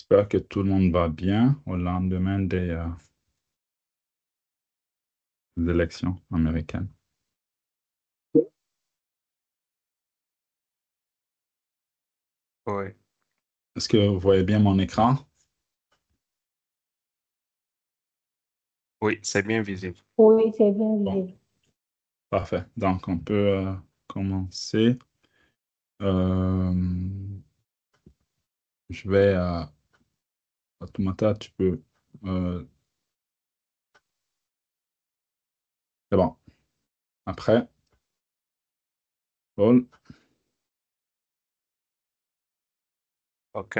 J'espère que tout le monde va bien au lendemain des élections américaines. Oui, Est-ce que vous voyez bien mon écran? oui, c'est bien visible. Oui, c'est bien Bon, visible. parfait. Donc, on peut commencer. Euh, je vais à Fatoumata, tu peux. euh, c'est bon. Après, Paul. OK.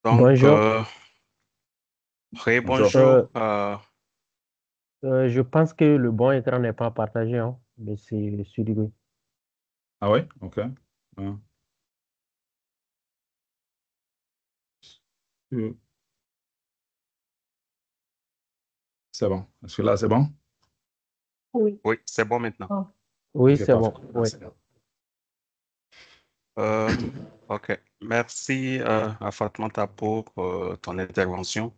Donc, Bonjour. Bonjour. Euh, bonjour. je pense que le bon écran n'est pas partagé, hein, mais c'est celui-là. Ah oui? OK. Euh, c'est bon. Est-ce que là, c'est bon? Oui. Oui, c'est bon maintenant. Ah. Oui, OK, c'est parfait. bon. Oui. Merci. Euh, OK. Merci à Fatmata pour ton intervention.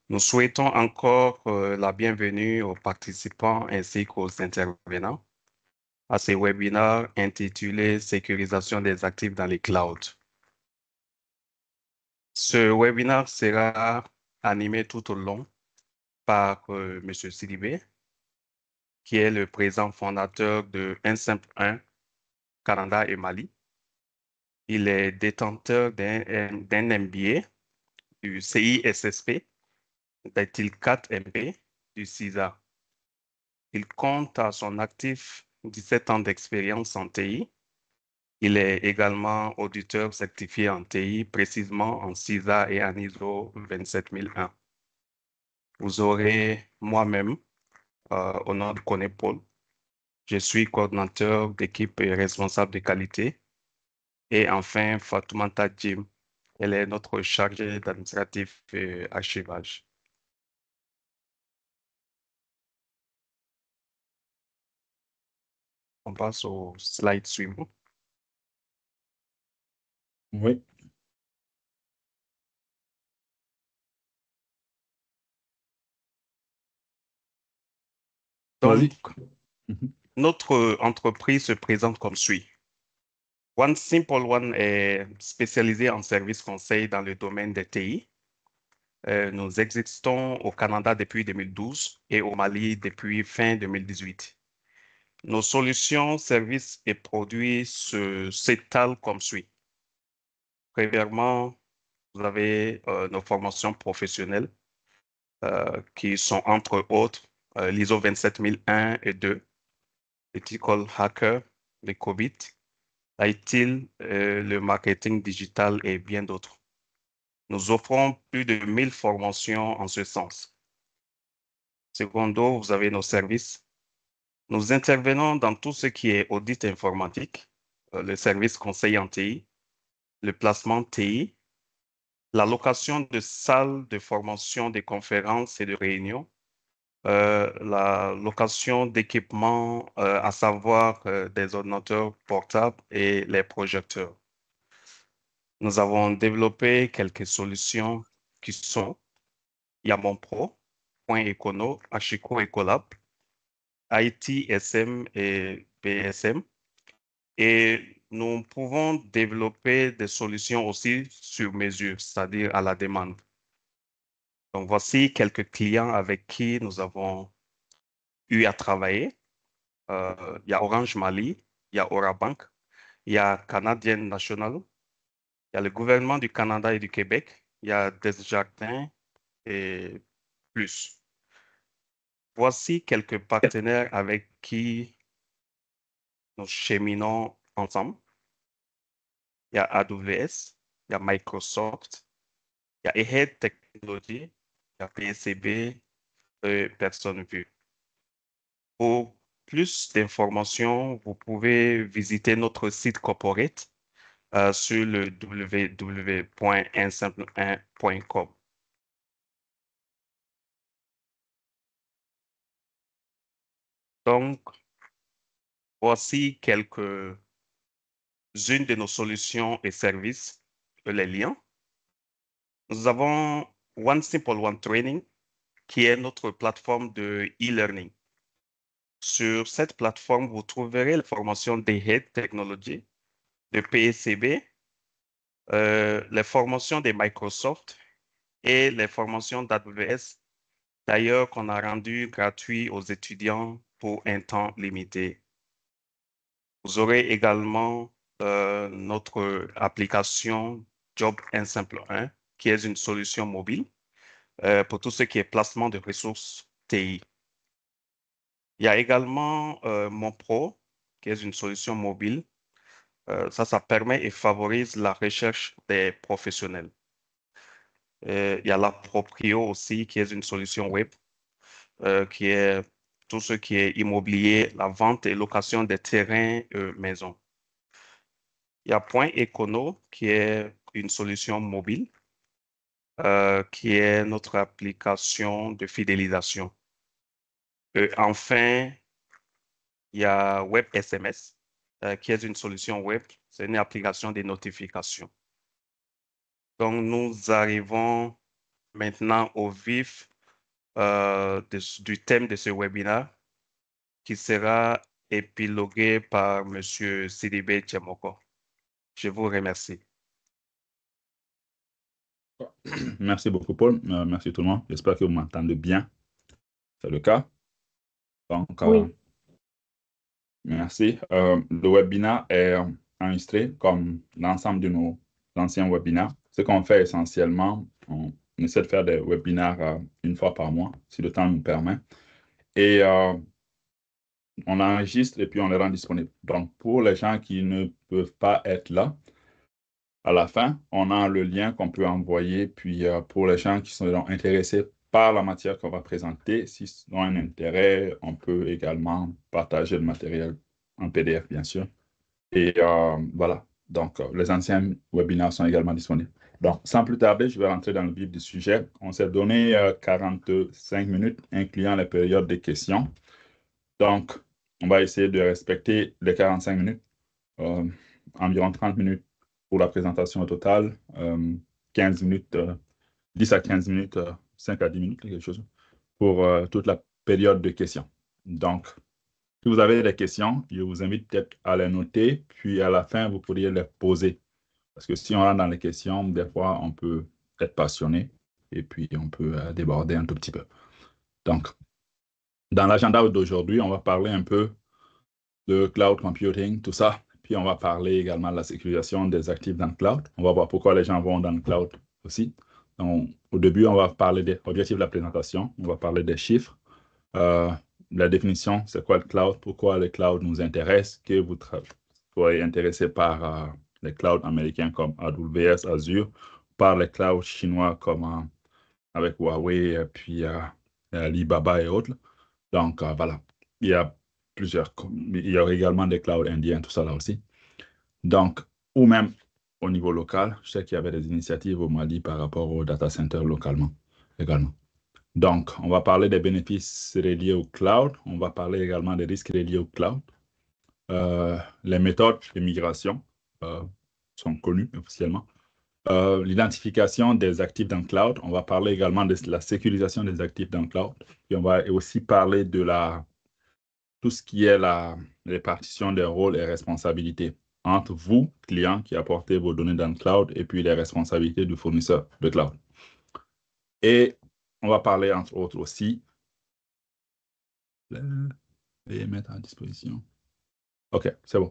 Nous souhaitons encore la bienvenue aux participants ainsi qu'aux intervenants à ce webinaire intitulé Sécurisation des actifs dans les clouds. Ce webinaire sera animé tout au long par M. Sidibé, qui est le président fondateur de 1 Canada et Mali. Il est détenteur d'un MBA du CISSP, d'un TIL 4 MP du CISA. Il compte à son actif 17 ans d'expérience en TI. Il est également auditeur certifié en TI, précisément en CISA et en ISO 27001. Vous aurez moi-même, au nom de Koné Paul, je suis coordinateur d'équipe et responsable de qualité. Et enfin, Fatoumata Jim, elle est notre chargée d'administratif et archivage. On passe au slide suivant. Oui, Donc, vas-y. Mhm. notre entreprise se présente comme suit. One Simple One est spécialisé en services conseils dans le domaine des TI. Nous existons au Canada depuis 2012 et au Mali depuis fin 2018. Nos solutions, services et produits s'étalent comme suit. Premièrement, vous avez nos formations professionnelles qui sont entre autres l'ISO 27001 et 2, Ethical Hacker, les COBIT, ITIL, le marketing digital et bien d'autres. Nous offrons plus de 1000 formations en ce sens. Secondo, vous avez nos services. Nous intervenons dans tout ce qui est audit informatique, le service conseil en TI, le placement TI, la location de salles de formation, de conférences et de réunions, la location d'équipements, à savoir des ordinateurs portables et les projecteurs. Nous avons développé quelques solutions qui sont Yamon Pro, Point Econo, Ashiko Ecolab, ITSM et PSM. Et nous pouvons développer des solutions aussi sur mesure, c'est-à-dire à la demande. Donc, voici quelques clients avec qui nous avons eu à travailler. Il y a Orange Mali, il y a Orabank, il y a Canadian National, il y a le gouvernement du Canada et du Québec, il y a Desjardins et plus. Voici quelques partenaires avec qui nous cheminons ensemble. Il y a AWS, il y a Microsoft, il y a Ahead Technology, il y a PCB, personne vue. Pour plus d'informations, vous pouvez visiter notre site corporate sur le www.1simple1.com. Donc, voici quelques une de nos solutions et services, les liens. Nous avons One Simple One Training, qui est notre plateforme de e-learning. Sur cette plateforme, vous trouverez les formations d'Head Technology, de PSCB, les formations de Microsoft et les formations d'AWS, d'ailleurs qu'on a rendues gratuites aux étudiants pour un temps limité. Vous aurez également notre application Job 1 Simple 1, qui est une solution mobile pour tout ce qui est placement de ressources TI. Il y a également Mon Pro, qui est une solution mobile. Ça permet et favorise la recherche des professionnels. Il y a la Proprio aussi, qui est une solution web, qui est tout ce qui est immobilier, la vente et location des terrains maisons. Il y a Point Econo, qui est une solution mobile, qui est notre application de fidélisation. Enfin, il y a Web SMS, qui est une solution web. C'est une application de notification. Donc, nous arrivons maintenant au vif du thème de ce webinaire, qui sera épilogué par M. Sidibé Tchemoko. Je vous remercie. Merci beaucoup, Paul. Merci tout le monde. J'espère que vous m'entendez bien. C'est le cas. Donc, Oui. merci. Le webinaire est enregistré comme l'ensemble de nos anciens webinaires. Ce qu'on fait essentiellement, on essaie de faire des webinaires une fois par mois, si le temps nous permet. Et on enregistre et puis on les rend disponibles. Donc, pour les gens qui ne peuvent pas être là, à la fin, on a le lien qu'on peut envoyer. Puis, pour les gens qui sont intéressés par la matière qu'on va présenter, s'ils ont un intérêt, on peut également partager le matériel en PDF, bien sûr. Et voilà. Donc, les anciens webinaires sont également disponibles. Donc, sans plus tarder, je vais rentrer dans le vif du sujet. On s'est donné 45 minutes, incluant les périodes de questions. Donc, on va essayer de respecter les 45 minutes, environ 30 minutes pour la présentation au total, 15 minutes, 10 à 15 minutes, 5 à 10 minutes, quelque chose, pour toute la période de questions. Donc, si vous avez des questions, je vous invite peut-être à les noter, puis à la fin, vous pourriez les poser. Parce que si on rentre dans les questions, des fois, on peut être passionné et puis on peut déborder un tout petit peu. Donc, dans l'agenda d'aujourd'hui, on va parler un peu de cloud computing, tout ça. Puis on va parler également de la sécurisation des actifs dans le cloud. On va voir pourquoi les gens vont dans le cloud aussi. Donc, au début, on va parler des objectifs de la présentation. On va parler des chiffres. La définition, c'est quoi le cloud, pourquoi le cloud nous intéresse, que vous soyez intéressé par les clouds américains comme AWS, Azure, par les clouds chinois comme avec Huawei, puis Alibaba et autres. Donc, voilà, il y a il y aura également des clouds indiens, tout ça là aussi. Donc, ou même au niveau local, je sais qu'il y avait des initiatives au Mali par rapport aux data centers localement également. Donc, on va parler des bénéfices reliés au cloud. On va parler également des risques reliés au cloud. Les méthodes de migration sont connues officiellement. L'identification des actifs dans le cloud. On va parler également de la sécurisation des actifs dans le cloud. Et on va aussi parler de tout ce qui est la répartition des rôles et responsabilités entre vous, clients, qui apportez vos données dans le cloud, et puis les responsabilités du fournisseur de cloud. Et on va parler, entre autres, aussi et mettre à disposition. OK, c'est bon.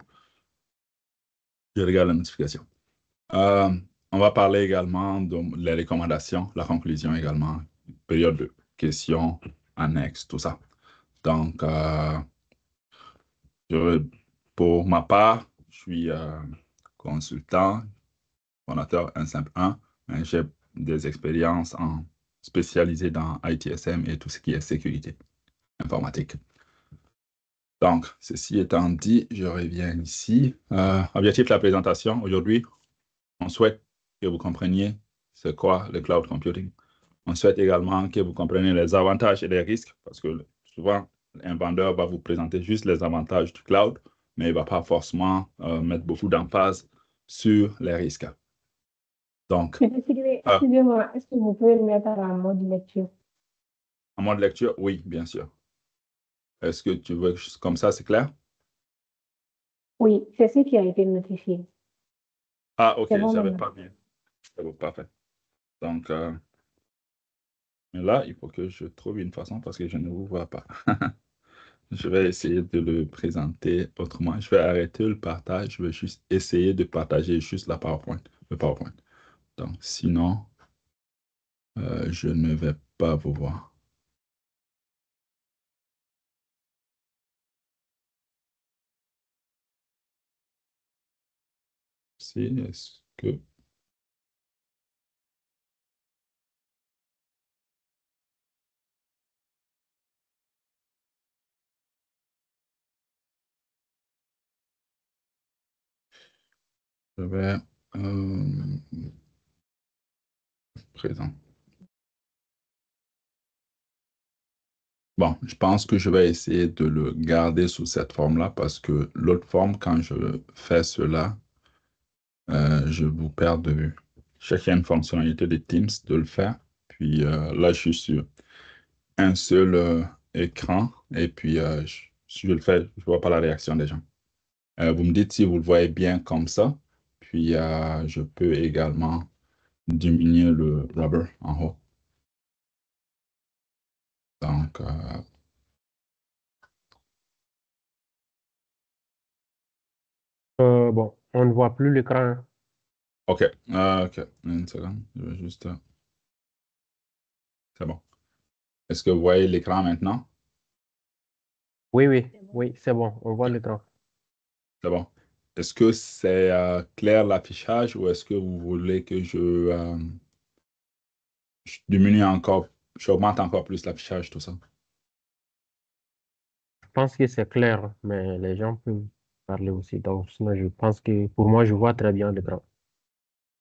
Je regarde la notification. On va parler également de les recommandations, la conclusion également, période de questions, annexes, tout ça. Donc, pour ma part, je suis consultant, fondateur 1 Simple 1, mais j'ai des expériences spécialisées dans ITSM et tout ce qui est sécurité informatique. Donc, ceci étant dit, je reviens ici. Objectif de la présentation, aujourd'hui, on souhaite que vous compreniez c'est quoi le cloud computing. On souhaite également que vous compreniez les avantages et les risques, parce que souvent, un vendeur va vous présenter juste les avantages du cloud, mais il ne va pas forcément mettre beaucoup d'emphase sur les risques. Donc, Excusez-moi, est-ce que vous pouvez le mettre en mode lecture? en mode lecture, oui, bien sûr. Est-ce que tu veux comme ça, c'est clair? Oui, c'est ce qui a été notifié. Ah, ok, C'est bon j'avais maintenant. pas bien. C'est bon, parfait. Donc, mais là, il faut que je trouve une façon parce que je ne vous vois pas. Je vais essayer de le présenter autrement. Je vais arrêter le partage. Je vais juste essayer de partager juste la PowerPoint, le PowerPoint. Donc, sinon, je ne vais pas vous voir. Si, est-ce que... Je vais... présent. Bon, je pense que je vais essayer de le garder sous cette forme-là parce que l'autre forme, quand je fais cela, je vous perds de vue. Je sais qu'il y a une fonctionnalité de Teams de le faire. Puis là, je suis sur un seul écran et puis si je le fais, je ne vois pas la réaction des gens. Vous me dites si vous le voyez bien comme ça. Puis je peux également diminuer le rubber en haut. Donc, Bon, on ne voit plus l'écran, hein. OK. OK. Une seconde. Je vais juste... c'est bon. Est-ce que vous voyez l'écran maintenant? Oui, oui, oui, c'est bon, on voit l'écran. C'est bon. Est-ce que c'est clair l'affichage ou est-ce que vous voulez que je diminue encore, j'augmente encore plus l'affichage, tout ça? Je pense que c'est clair, mais les gens peuvent parler aussi. Donc, sinon, je pense que pour moi, je vois très bien l'écran.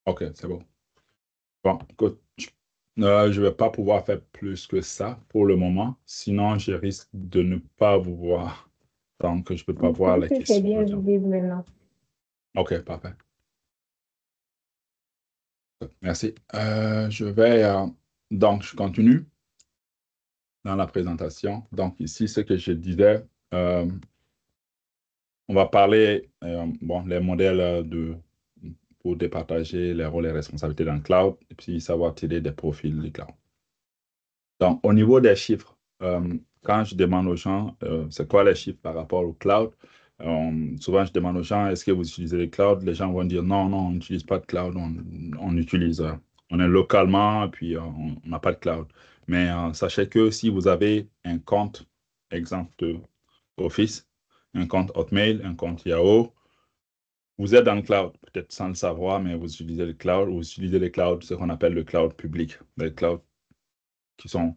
OK, c'est bon. Bon, écoute, je ne vais pas pouvoir faire plus que ça pour le moment. Sinon, je risque de ne pas vous voir tant que je ne peux pas Je voir pense les que c'est questions. bien visible maintenant. OK, parfait. Merci. Je vais, donc, je continue dans la présentation. Donc, ici, ce que je disais, on va parler, bon, les modèles pour départager les rôles et responsabilités dans le cloud et puis savoir tirer des profils du cloud. Donc, au niveau des chiffres, quand je demande aux gens, c'est quoi les chiffres par rapport au cloud, souvent je demande aux gens, est-ce que vous utilisez le cloud? Les gens vont dire, non, non, on n'utilise pas de cloud, on utilise, on est localement, et puis on n'a pas de cloud. Mais sachez que si vous avez un compte, exemple de Office, un compte Hotmail, un compte Yahoo, vous êtes dans le cloud, peut-être sans le savoir, mais vous utilisez le cloud, vous utilisez le cloud, ce qu'on appelle le cloud public, les clouds qui sont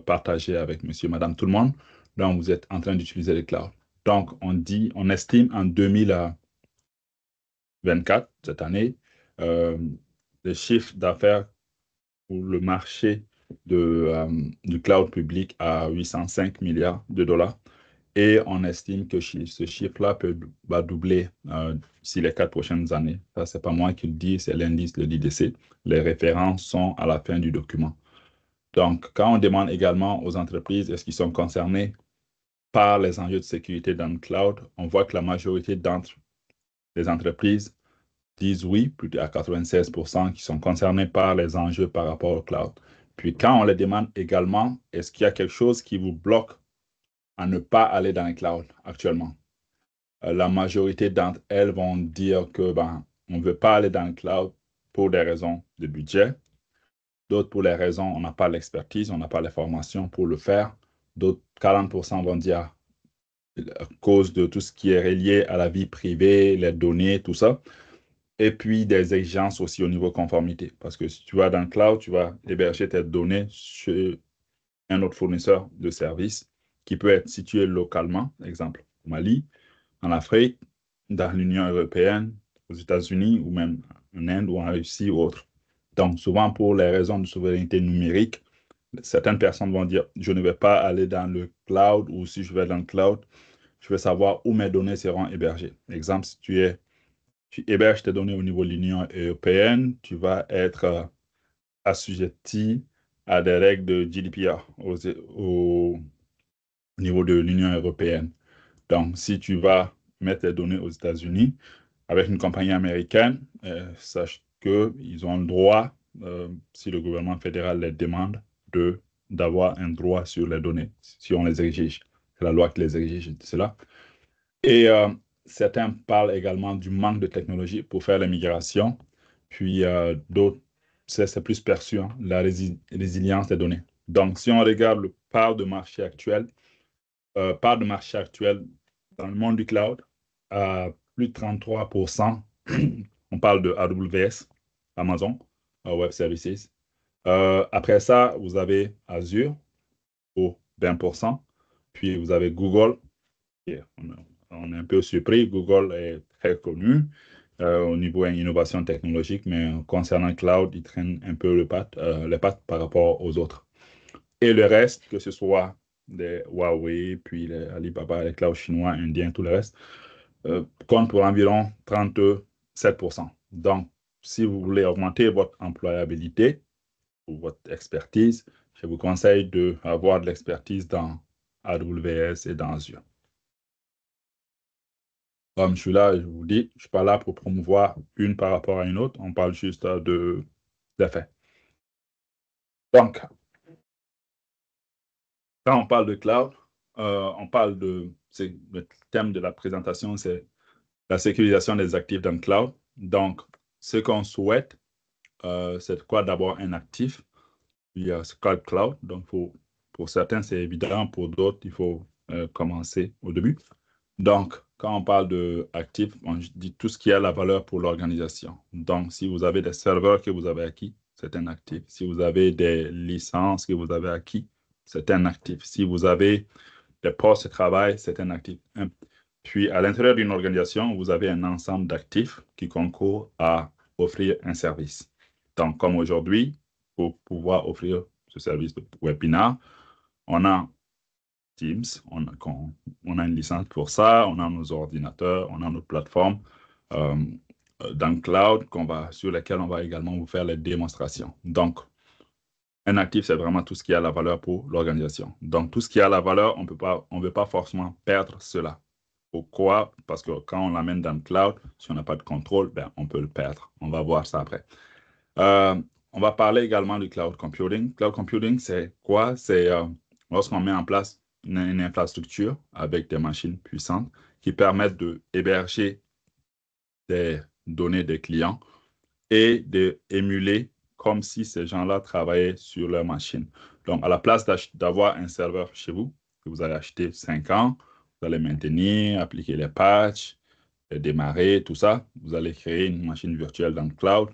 partagés avec monsieur, madame, tout le monde. Donc, vous êtes en train d'utiliser le cloud. Donc, on estime en 2024, cette année, le chiffre d'affaires pour le marché du cloud public à 805 milliards de dollars. Et on estime que ce chiffre-là va doubler d'ici les 4 prochaines années. Ça, ce n'est pas moi qui le dis, c'est l'indice de l'IDC. Les références sont à la fin du document. Donc, quand on demande également aux entreprises, est-ce qu'ils sont concernés par les enjeux de sécurité dans le cloud, on voit que la majorité d'entre les entreprises disent oui, plus à 96% qui sont concernés par les enjeux par rapport au cloud. Puis quand on les demande également, est-ce qu'il y a quelque chose qui vous bloque à ne pas aller dans le cloud actuellement? La majorité d'entre elles vont dire que on ne veut pas aller dans le cloud pour des raisons de budget. D'autres, pour les raisons, on n'a pas l'expertise, on n'a pas les formations pour le faire. D'autres, 40% vont dire à cause de tout ce qui est relié à la vie privée, les données, tout ça. Et puis, des exigences aussi au niveau conformité. Parce que si tu vas dans le cloud, tu vas héberger tes données chez un autre fournisseur de services qui peut être situé localement, exemple au Mali, en Afrique, dans l'Union européenne, aux États-Unis ou même en Inde ou en Russie ou autre. Donc, souvent, pour les raisons de souveraineté numérique, certaines personnes vont dire, je ne vais pas aller dans le cloud ou si je vais dans le cloud, je veux savoir où mes données seront hébergées. Exemple, si tu héberges tes données au niveau de l'Union européenne, tu vas être assujetti à des règles de GDPR au niveau de l'Union européenne. Donc, si tu vas mettre tes données aux États-Unis avec une compagnie américaine, sache qu'ils ont le droit, si le gouvernement fédéral les demande, d'avoir un droit sur les données, si on les exige. C'est la loi qui les exige, cela. Et certains parlent également du manque de technologie pour faire la migration. Puis d'autres, c'est plus perçu, hein, la résilience des données. Donc, si on regarde le part de marché actuel dans le monde du cloud, à plus de 33%, on parle de AWS, Amazon Web Services. Après ça, vous avez Azure pour 20%. Puis vous avez Google. On est un peu surpris. Google est très connu au niveau innovation technologique, mais concernant le cloud, il traîne un peu les pattes par rapport aux autres. Et le reste, que ce soit des Huawei, puis les Alibaba, les clouds chinois, indiens, tout le reste, compte pour environ 37%. Donc, si vous voulez augmenter votre employabilité ou votre expertise, je vous conseille d'avoir de l'expertise dans AWS et dans Azure. Comme je suis là, je vous dis, je ne suis pas là pour promouvoir une par rapport à une autre, on parle juste des faits. Donc, quand on parle de cloud, on parle le thème de la présentation, c'est la sécurisation des actifs dans le cloud. Donc, ce qu'on souhaite, c'est quoi d'abord un actif, puis c'est quoi le cloud. Donc, pour certains, c'est évident, pour d'autres, il faut commencer au début. Donc, quand on parle d'actifs, on dit tout ce qui a la valeur pour l'organisation. Donc, si vous avez des serveurs que vous avez acquis, c'est un actif. Si vous avez des licences que vous avez acquis, c'est un actif. Si vous avez des postes de travail, c'est un actif. Puis, à l'intérieur d'une organisation, vous avez un ensemble d'actifs qui concourent à offrir un service. Donc, comme aujourd'hui, pour pouvoir offrir ce service de webinar, on a Teams, on a une licence pour ça, on a nos ordinateurs, on a nos plateformes dans le cloud sur lesquelles on va également vous faire les démonstrations. Donc, un actif, c'est vraiment tout ce qui a la valeur pour l'organisation. Donc, tout ce qui a la valeur, on ne veut pas forcément perdre cela. Pourquoi? Parce que quand on l'amène dans le cloud, si on n'a pas de contrôle, on peut le perdre. On va voir ça après. On va parler également du cloud computing. Cloud computing, c'est quoi? C'est lorsqu'on met en place une infrastructure avec des machines puissantes qui permettent d'héberger des données des clients et d'émuler comme si ces gens-là travaillaient sur leur machine. Donc, à la place d'avoir un serveur chez vous, que vous allez acheter 5 ans, vous allez maintenir, appliquer les patchs, démarrer, tout ça, vous allez créer une machine virtuelle dans le cloud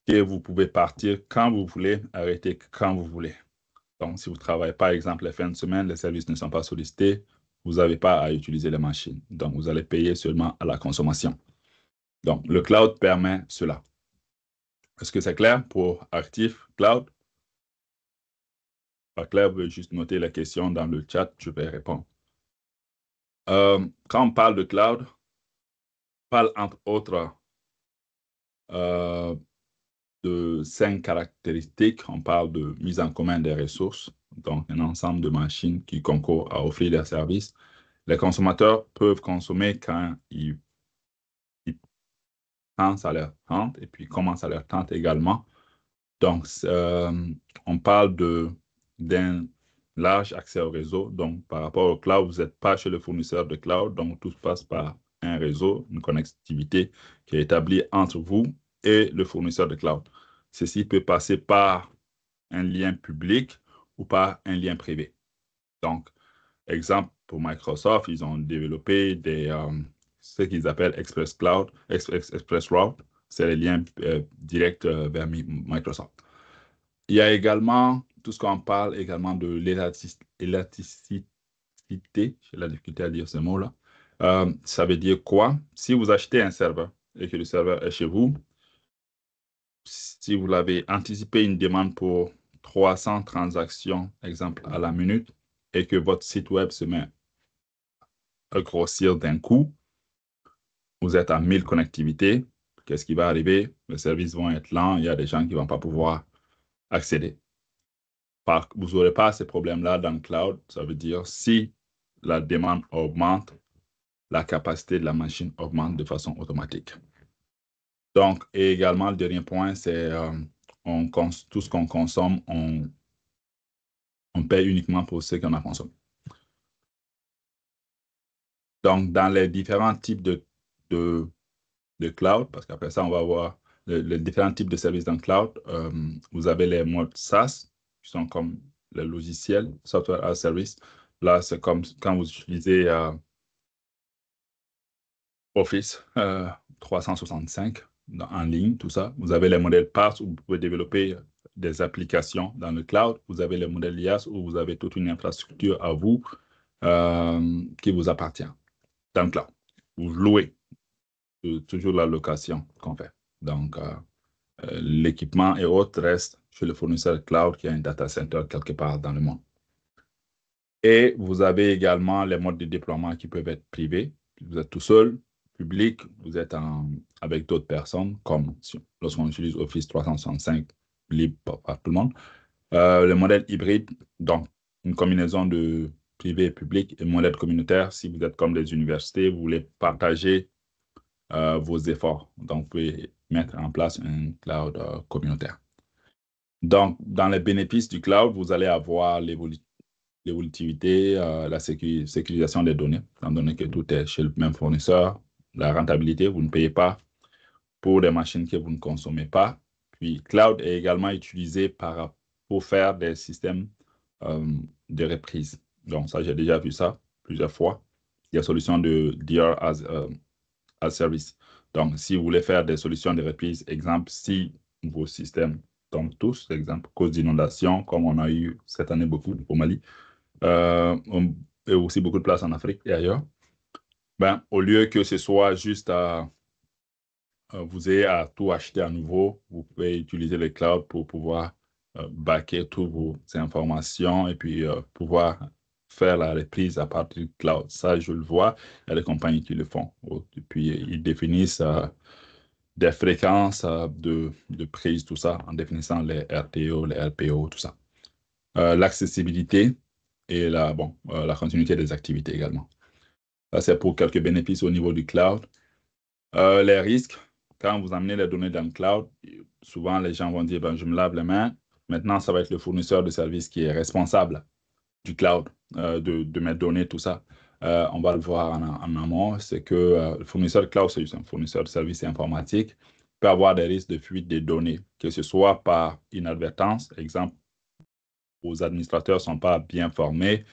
et vous pouvez partir quand vous voulez, arrêter quand vous voulez. Donc, si vous travaillez, par exemple, les fins de semaine, les services ne sont pas sollicités, vous n'avez pas à utiliser les machines. Donc, vous allez payer seulement à la consommation. Donc, le cloud permet cela. Est-ce que c'est clair pour Actif Cloud? Pas clair, vous pouvez juste noter la question dans le chat, je vais répondre. Quand on parle de cloud, on parle entre autres de 5 caractéristiques. On parle de mise en commun des ressources, donc un ensemble de machines qui concourent à offrir des services. Les consommateurs peuvent consommer quand ça leur tente et puis comment ça leur tente également. Donc, on parle d'un large accès au réseau. Donc, par rapport au cloud, vous n'êtes pas chez le fournisseur de cloud, donc tout se passe par un réseau, une connectivité qui est établie entre vous et le fournisseur de cloud. Ceci peut passer par un lien public ou par un lien privé. Donc, exemple, pour Microsoft, ils ont développé ce qu'ils appellent Express Cloud, Express Route. C'est les liens directs vers Microsoft. Il y a également tout ce qu'on parle également de l'élasticité. J'ai la difficulté à dire ce mot-là. Ça veut dire quoi? Si vous achetez un serveur et que le serveur est chez vous, si vous l'avez anticipé une demande pour 300 transactions, exemple, à la minute, et que votre site web se met grossir d'un coup. Vous êtes à 1000 connectivités. Qu'est-ce qui va arriver? Les services vont être lents. Il y a des gens qui ne vont pas pouvoir accéder. Vous n'aurez pas ces problèmes-là dans le cloud. Ça veut dire si la demande augmente, la capacité de la machine augmente de façon automatique. Donc, et également, le dernier point, c'est tout ce qu'on consomme, on paye uniquement pour ce qu'on a consommé. Donc, dans les différents types de cloud, parce qu'après ça, on va voir les différents types de services dans le cloud. Vous avez les modes SaaS, qui sont comme le logiciel, Software as a Service. Là, c'est comme quand vous utilisez Office 365 en ligne, tout ça. Vous avez les modèles PaaS où vous pouvez développer des applications dans le cloud. Vous avez les modèles IaaS où vous avez toute une infrastructure à vous qui vous appartient dans le cloud. Vous louez. Toujours la location qu'on fait. Donc, l'équipement et autres restent chez le fournisseur cloud qui a un data center quelque part dans le monde. Et vous avez également les modes de déploiement qui peuvent être privés. Vous êtes tout seul, public, vous êtes avec d'autres personnes, comme lorsqu'on utilise Office 365 libre par tout le monde. Le modèle hybride, donc une combinaison de privé et public, et modèle communautaire, si vous êtes comme des universités, vous voulez partager vos efforts. Donc, vous pouvez mettre en place un cloud communautaire. Donc, dans les bénéfices du cloud, vous allez avoir l'évolutivité, la sécurisation des données, étant donné que tout est chez le même fournisseur. La rentabilité, vous ne payez pas pour des machines que vous ne consommez pas. Puis, cloud est également utilisé pour faire des systèmes de reprise. Donc, ça, j'ai déjà vu ça plusieurs fois. Il y a solution de DR as service. Donc, si vous voulez faire des solutions de reprise, exemple, si vos systèmes tombent tous, exemple, cause d'inondation, comme on a eu cette année beaucoup au Mali, et aussi beaucoup de places en Afrique et ailleurs, ben, au lieu que ce soit juste vous ayez à tout acheter à nouveau, vous pouvez utiliser le cloud pour pouvoir backer toutes vos informations et puis pouvoir faire la reprise à partir du cloud. Ça, je le vois, il y a des compagnies qui le font. Et puis, ils définissent des fréquences de prise, tout ça, en définissant les RTO, les RPO, tout ça. L'accessibilité et la continuité des activités également. Ça, c'est pour quelques bénéfices au niveau du cloud. Les risques, quand vous amenez les données dans le cloud, souvent les gens vont dire, ben, je me lave les mains. Maintenant, ça va être le fournisseur de services qui est responsable du cloud, de mes données, tout ça. On va le voir en amont, c'est que le fournisseur de cloud, c'est juste un fournisseur de services informatiques, peut avoir des risques de fuite des données, que ce soit par inadvertance, exemple, vos administrateurs ne sont pas bien formés,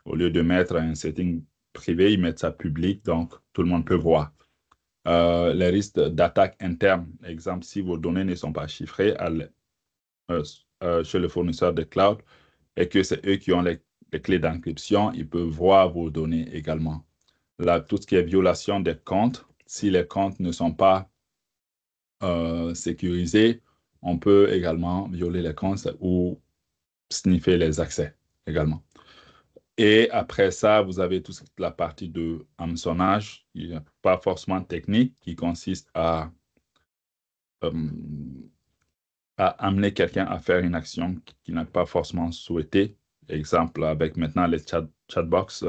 au lieu de mettre un setting privé, ils mettent ça public, donc tout le monde peut voir. Les risques d'attaque interne, exemple, si vos données ne sont pas chiffrées chez le fournisseur de cloud et que c'est eux qui ont les clés d'encryption, ils peuvent voir vos données également. Là, tout ce qui est violation des comptes, si les comptes ne sont pas sécurisés, on peut également violer les comptes ou sniffer les accès également. Et après ça, vous avez toute la partie de hameçonnage, qui n'est pas forcément technique, qui consiste à amener quelqu'un à faire une action qu'il n'a pas forcément souhaitée. Exemple, avec maintenant les chatbox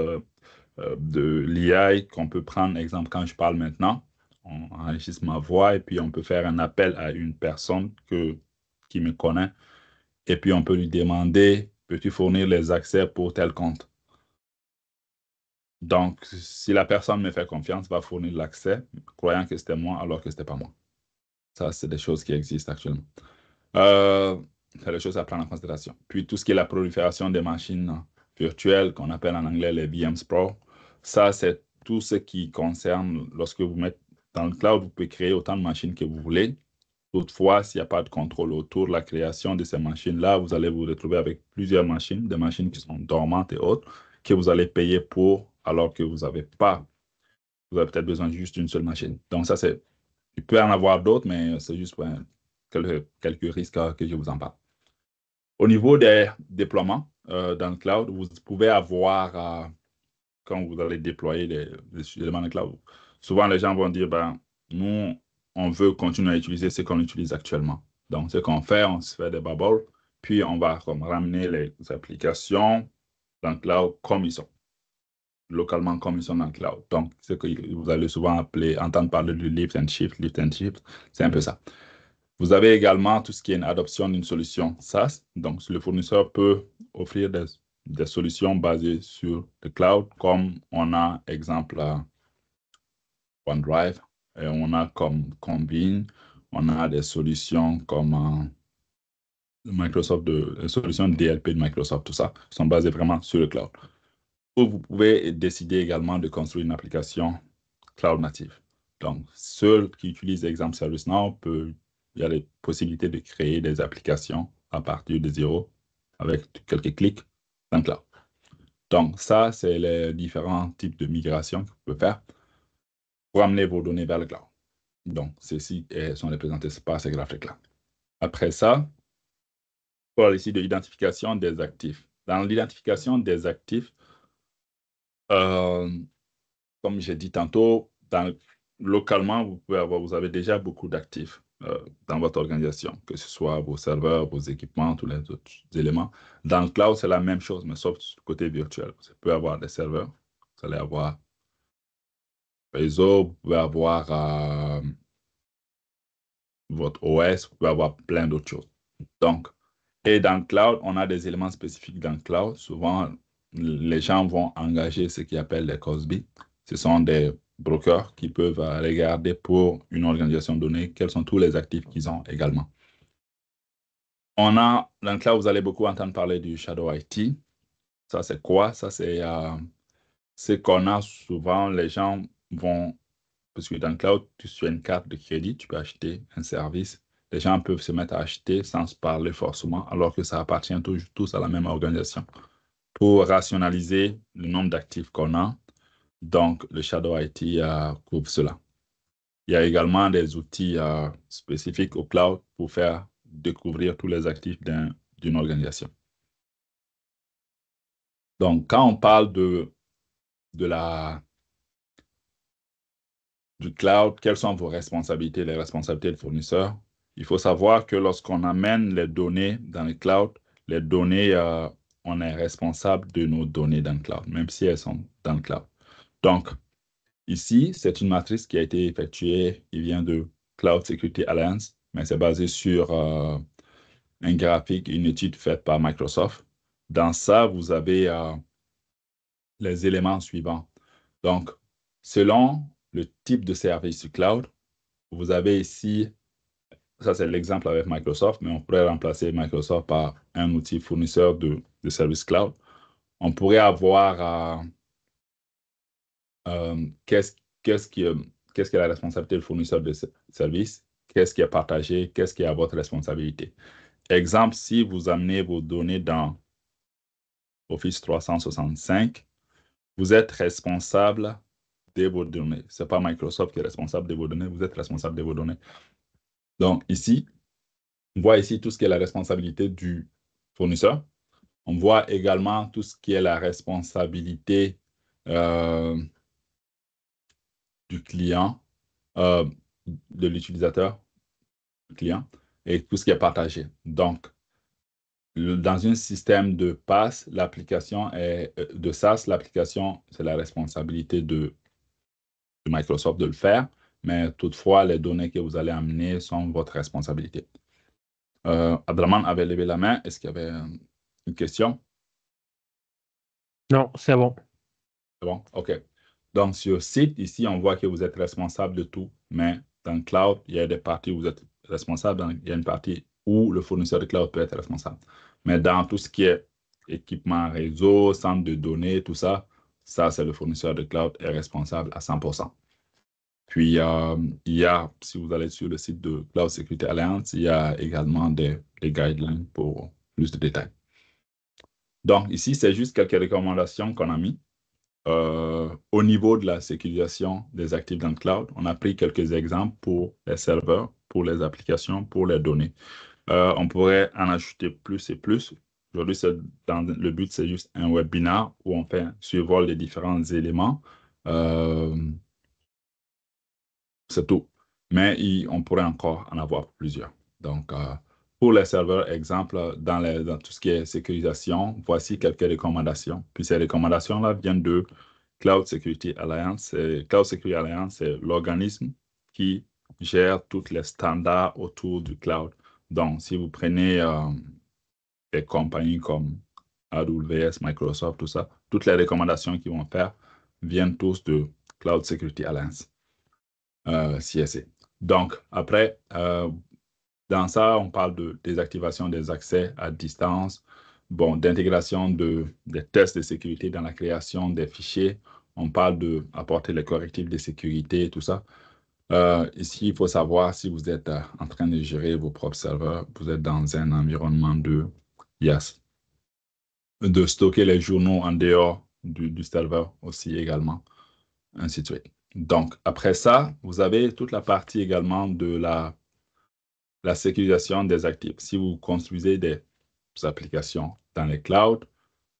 de l'IA qu'on peut prendre, exemple, quand je parle maintenant, on enregistre ma voix et puis on peut faire un appel à une personne qui me connaît et puis on peut lui demander, peux-tu fournir les accès pour tel compte? Donc, si la personne me fait confiance, va fournir l'accès, croyant que c'était moi alors que ce n'était pas moi. Ça, c'est des choses qui existent actuellement. C'est des choses à prendre en considération. Puis, tout ce qui est la prolifération des machines virtuelles, qu'on appelle en anglais les VM Pro, ça, c'est tout ce qui concerne, lorsque vous mettez dans le cloud, vous pouvez créer autant de machines que vous voulez. Toutefois, s'il n'y a pas de contrôle autour de la création de ces machines-là, vous allez vous retrouver avec plusieurs machines, des machines qui sont dormantes et autres, que vous allez payer pour, alors que vous avez peut-être besoin de juste une seule machine. Donc ça, il peut y en avoir d'autres, mais c'est juste quelques risques que je vous en parle. Au niveau des déploiements dans le cloud, vous pouvez avoir quand vous allez déployer les éléments de cloud, souvent les gens vont dire, ben, nous, on veut continuer à utiliser ce qu'on utilise actuellement. Donc, ce qu'on fait, on se fait des bubbles, puis on va comme ramener les applications dans le cloud comme ils sont, localement comme ils sont dans le cloud. Donc, ce que vous allez souvent entendre parler du lift and shift, c'est un peu ça. Vous avez également tout ce qui est une adoption d'une solution SaaS. Donc, le fournisseur peut offrir des solutions basées sur le cloud, comme on a, exemple, OneDrive, et on a comme Combine, on a des solutions comme Microsoft, des solutions DLP de Microsoft, tout ça, qui sont basées vraiment sur le cloud. Ou vous pouvez décider également de construire une application cloud native. Donc, ceux qui utilisent exemple ServiceNow, il y a les possibilités de créer des applications à partir de zéro avec quelques clics dans le cloud. Donc, ça, c'est les différents types de migration que vous pouvez faire pour amener vos données vers le cloud. Donc, ceux-ci sont représentés par ces graphiques-là. Après ça, on parle ici de l'identification des actifs. Dans l'identification des actifs, comme j'ai dit tantôt, localement, vous avez déjà beaucoup d'actifs dans votre organisation, que ce soit vos serveurs, vos équipements, tous les autres éléments. Dans le cloud, c'est la même chose, mais sauf du côté virtuel. Vous pouvez avoir des serveurs, vous allez avoir réseau, vous pouvez avoir votre OS, vous pouvez avoir plein d'autres choses. Donc, et dans le cloud, on a des éléments spécifiques dans le cloud. Souvent, les gens vont engager ce qu'ils appellent les COSB. Ce sont des brokers qui peuvent regarder pour une organisation donnée quels sont tous les actifs qu'ils ont également. Dans le cloud, vous allez beaucoup entendre parler du Shadow IT. Ça, c'est quoi? Ça, c'est ce qu'on a souvent. Les gens vont, parce que dans le cloud, tu as une carte de crédit, tu peux acheter un service. Les gens peuvent se mettre à acheter sans se parler forcément, alors que ça appartient tous à la même organisation. Pour rationaliser le nombre d'actifs qu'on a, donc le Shadow IT couvre cela. Il y a également des outils spécifiques au cloud pour faire découvrir tous les actifs d'une organisation. Donc, quand on parle du cloud, quelles sont vos responsabilités, les responsabilités du fournisseur? Il faut savoir que lorsqu'on amène les données dans le cloud, les données, on est responsable de nos données dans le cloud, même si elles sont dans le cloud. Donc, ici, c'est une matrice qui a été effectuée, qui vient de Cloud Security Alliance, mais c'est basé sur un graphique, une étude faite par Microsoft. Dans ça, vous avez les éléments suivants. Donc, selon le type de service du cloud, vous avez ici, ça c'est l'exemple avec Microsoft, mais on pourrait remplacer Microsoft par un outil fournisseur de services cloud. On pourrait avoir qu'est-ce qui est la responsabilité du fournisseur de service, qu'est-ce qui est partagé, qu'est-ce qui est à votre responsabilité. Exemple, si vous amenez vos données dans Office 365, vous êtes responsable de vos données. Ce n'est pas Microsoft qui est responsable de vos données, vous êtes responsable de vos données. Donc ici, on voit ici tout ce qui est la responsabilité du fournisseur. On voit également tout ce qui est la responsabilité du client, de l'utilisateur, client, et tout ce qui est partagé. Donc, dans un système de PaaS, l'application de SaaS, l'application, c'est la responsabilité de Microsoft de le faire, mais toutefois, les données que vous allez amener sont votre responsabilité. Abdelman avait levé la main. Est-ce qu'il y avait une question? Non, c'est bon. C'est bon? OK. Donc, sur le site, ici, on voit que vous êtes responsable de tout, mais dans le cloud, il y a des parties où vous êtes responsable, il y a une partie où le fournisseur de cloud peut être responsable. Mais dans tout ce qui est équipement réseau, centre de données, tout ça, c'est le fournisseur de cloud est responsable à 100%. Puis, il y a, si vous allez sur le site de Cloud Security Alliance, il y a également des guidelines pour plus de détails. Donc, ici, c'est juste quelques recommandations qu'on a mis. Au niveau de la sécurisation des actifs dans le cloud, on a pris quelques exemples pour les serveurs, pour les applications, pour les données. On pourrait en ajouter plus et plus. Aujourd'hui, le but, c'est juste un webinaire où on fait un survol des différents éléments. C'est tout. Mais on pourrait encore en avoir plusieurs. Donc, pour les serveurs, exemple, dans tout ce qui est sécurisation, voici quelques recommandations. Puis ces recommandations-là viennent de Cloud Security Alliance. Cloud Security Alliance, c'est l'organisme qui gère tous les standards autour du cloud. Donc, si vous prenez des compagnies comme AWS, Microsoft, tout ça, toutes les recommandations qu'ils vont faire viennent tous de Cloud Security Alliance, CSA. Donc, après, dans ça, on parle de désactivation des accès à distance, bon, d'intégration des tests de sécurité dans la création des fichiers. On parle d'apporter les correctifs de sécurité, tout ça. Ici, il faut savoir si vous êtes en train de gérer vos propres serveurs, vous êtes dans un environnement de stocker les journaux en dehors du serveur aussi également, ainsi de suite. Donc, après ça, vous avez toute la partie également de la sécurisation des actifs. Si vous construisez des applications dans les clouds,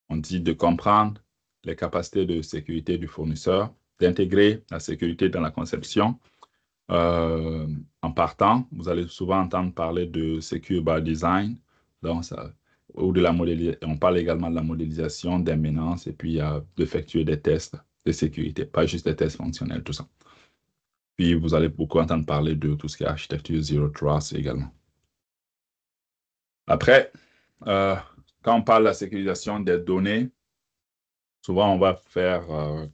on dit de comprendre les capacités de sécurité du fournisseur, d'intégrer la sécurité dans la conception. En partant, vous allez souvent entendre parler de Secure by Design, donc ou de la modélisation. On parle également de la modélisation des menaces et puis d'effectuer des tests de sécurité, pas juste des tests fonctionnels, tout ça. Puis vous allez beaucoup entendre parler de tout ce qui est architecture Zero Trust également. Après, quand on parle de la sécurisation des données, souvent on va faire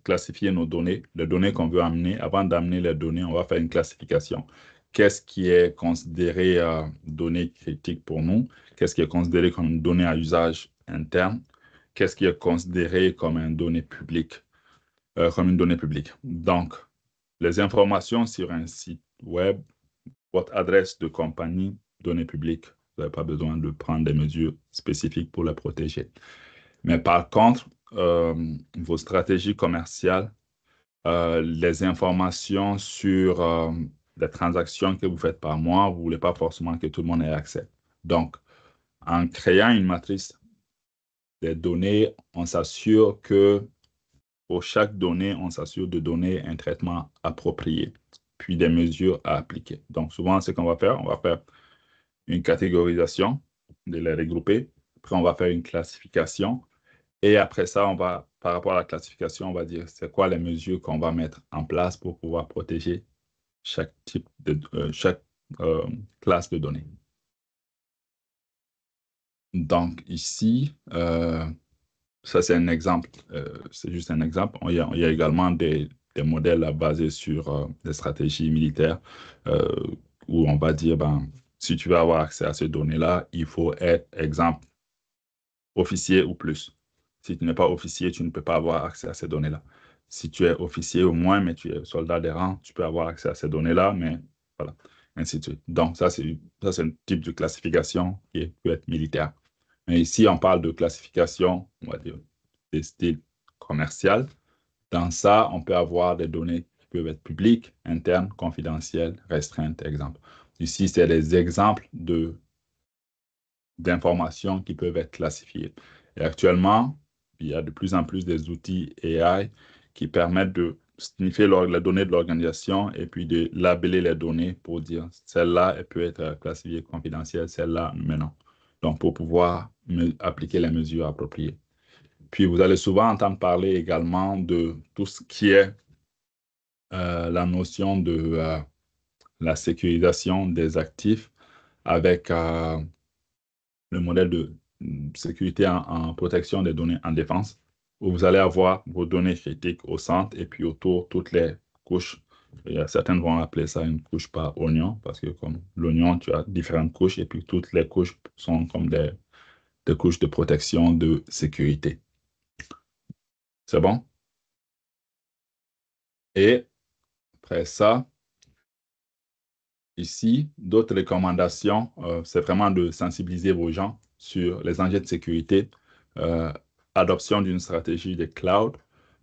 classifier nos données, les données qu'on veut amener. Avant d'amener les données, on va faire une classification. Qu'est-ce qui est considéré données critiques pour nous? Qu'est-ce qui est considéré comme une donnée à usage interne? Qu'est-ce qui est considéré comme une donnée publique? Donc, les informations sur un site web, votre adresse de compagnie, données publiques, vous n'avez pas besoin de prendre des mesures spécifiques pour la protéger. Mais par contre, vos stratégies commerciales, les informations sur les transactions que vous faites par mois, vous ne voulez pas forcément que tout le monde ait accès. Donc, en créant une matrice des données, on s'assure que pour chaque donnée, on s'assure de donner un traitement approprié, puis des mesures à appliquer. Donc, souvent, ce qu'on va faire, on va faire une catégorisation, de les regrouper. Après, on va faire une classification. Et après ça, par rapport à la classification, on va dire c'est quoi les mesures qu'on va mettre en place pour pouvoir protéger chaque classe de données. Donc ici, ça c'est un exemple, c'est juste un exemple. Il y a également des modèles basés sur des stratégies militaires où on va dire, si tu veux avoir accès à ces données-là, il faut être, exemple, officier ou plus. Si tu n'es pas officier, tu ne peux pas avoir accès à ces données-là. Si tu es officier au moins, mais tu es soldat des rangs, tu peux avoir accès à ces données-là, mais voilà, ainsi de suite. Donc, ça, c'est un type de classification qui peut être militaire. Mais ici, on parle de classification, on va dire, des styles commerciaux. Dans ça, on peut avoir des données qui peuvent être publiques, internes, confidentielles, restreintes, exemple. Ici, c'est des exemples d'informations qui peuvent être classifiées. Et actuellement, il y a de plus en plus des outils AI qui permettent de sniffer les données de l'organisation et puis de labeller les données pour dire celle-là, elle peut être classifiée confidentielle, celle-là, mais non. Donc, pour pouvoir appliquer les mesures appropriées. Puis, vous allez souvent entendre parler également de tout ce qui est la notion de la sécurisation des actifs avec le modèle de sécurité en protection des données en défense, où vous allez avoir vos données critiques au centre et puis autour toutes les couches. Certaines vont appeler ça une couche par oignon, parce que comme l'oignon, tu as différentes couches et puis toutes les couches sont comme des couches de protection de sécurité. C'est bon? Et après ça, ici, d'autres recommandations, c'est vraiment de sensibiliser vos gens sur les enjeux de sécurité, adoption d'une stratégie de cloud.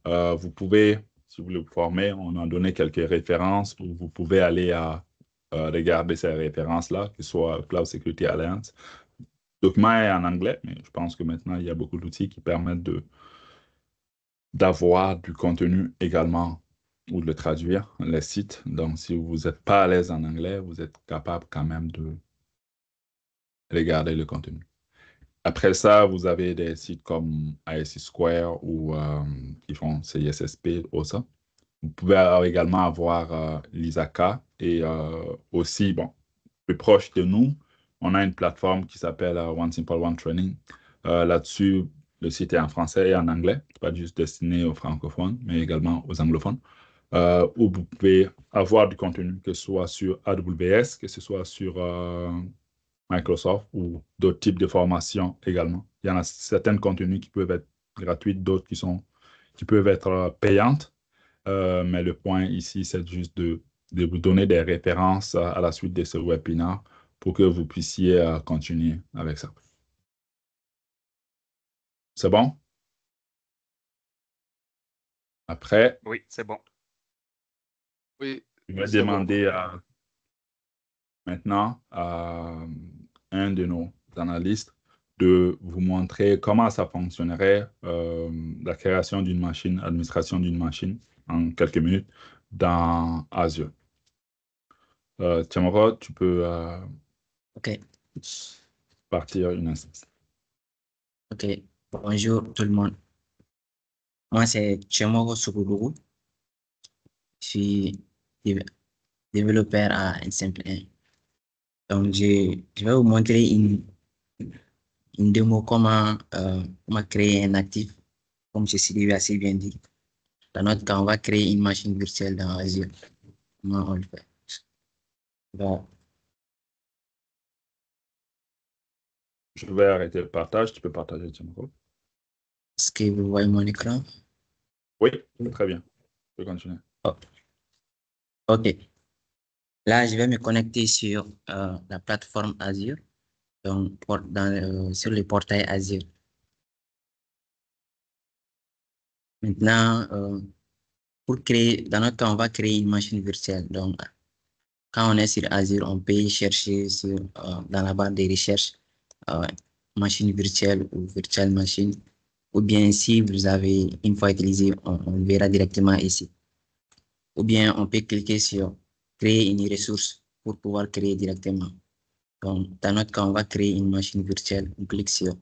Vous pouvez, si vous voulez vous former, on a donné quelques références où vous pouvez aller regarder ces références-là, que ce soit Cloud Security Alliance. document est en anglais, mais je pense que maintenant, il y a beaucoup d'outils qui permettent d'avoir du contenu également ou de le traduire, les sites. Donc, si vous n'êtes pas à l'aise en anglais, vous êtes capable quand même de regarder le contenu. Après ça, vous avez des sites comme ISC Square ou qui font CISSP ou ça. Vous pouvez également avoir l'ISACA et aussi, bon, plus proche de nous, on a une plateforme qui s'appelle One Simple One Training. Là-dessus, le site est en français et en anglais, pas juste destiné aux francophones, mais également aux anglophones, où vous pouvez avoir du contenu, que ce soit sur AWS, que ce soit sur Microsoft ou d'autres types de formations également. Il y en a certains contenus qui peuvent être gratuits, d'autres qui peuvent être payantes. Mais le point ici, c'est juste de vous donner des références à la suite de ce webinaire pour que vous puissiez continuer avec ça. C'est bon? Après, Oui, c'est bon. Oui, je vais c'est bon. demander maintenant à un de nos analystes de vous montrer comment ça fonctionnerait, la création d'une machine, administration d'une machine en quelques minutes dans Azure. Tiamora, tu peux OK. partir une instance. OK. Bonjour tout le monde. Moi, c'est Chemoro Sukuduru. Je suis développeur à Simple 1. Donc, je vais vous montrer une démo comment créer un actif, comme ceci lui assez bien dit. Dans notre cas, on va créer une machine virtuelle dans Azure. Comment on le fait? Bon. Je vais arrêter le partage. Tu peux partager, Tiamora. Est-ce que vous voyez mon écran? Oui, très bien. Tu peux continuer. Oh. OK. Là, je vais me connecter sur la plateforme Azure, donc sur le portail Azure. Maintenant, dans notre cas, on va créer une machine virtuelle. Donc, quand on est sur Azure, on peut chercher dans la barre de recherche machine virtuelle ou virtual machine. Ou bien, si vous avez une fois utilisé, on le verra directement ici. Ou bien, on peut cliquer sur créer une ressource pour pouvoir créer directement. Donc, dans notre cas, on va créer une machine virtuelle. On clique sur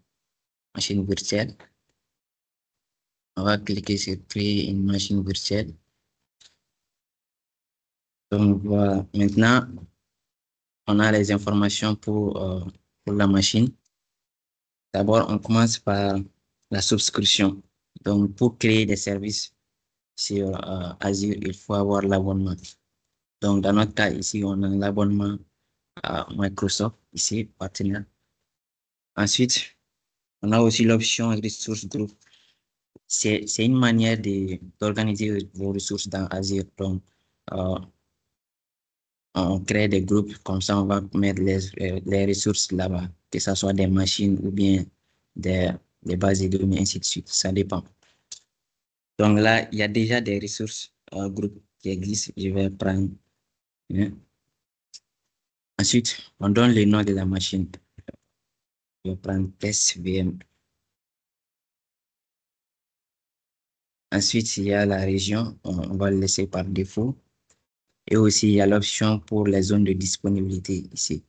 machine virtuelle. On va cliquer sur créer une machine virtuelle. Donc, voilà. Maintenant, on a les informations pour la machine. D'abord, on commence par la subscription. Donc, pour créer des services sur Azure, il faut avoir l'abonnement. Donc, dans notre cas, ici, on a l'abonnement à Microsoft, ici, partenaire. Ensuite, on a aussi l'option ressources group. C'est une manière d'organiser vos ressources dans Azure. Donc, on crée des groupes, comme ça, on va mettre les ressources là-bas, que ce soit des machines ou bien des bases de données, ainsi de suite. Ça dépend. Donc là, il y a déjà des ressources groupes qui existent. Je vais prendre. Ensuite, on donne le nom de la machine. Je vais prendre test VM. Ensuite, il y a la région. On va le laisser par défaut. Et aussi, il y a l'option pour les zones de disponibilité ici.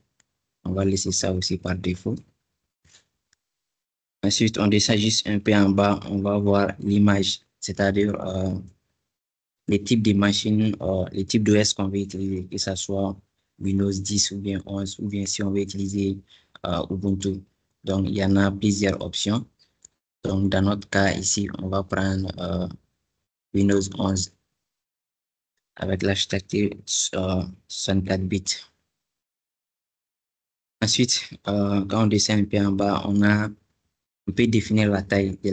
On va laisser ça aussi par défaut. Ensuite, on descend juste un peu en bas. On va voir l'image, c'est-à-dire les types de machines, les types d'OS qu'on veut utiliser, que ce soit Windows 10 ou bien 11, ou bien si on veut utiliser Ubuntu. Donc, il y en a plusieurs options. Donc, dans notre cas ici, on va prendre Windows 11 avec l'architecture 64 bits. Ensuite, quand on descend un peu en bas, on peut définir la taille de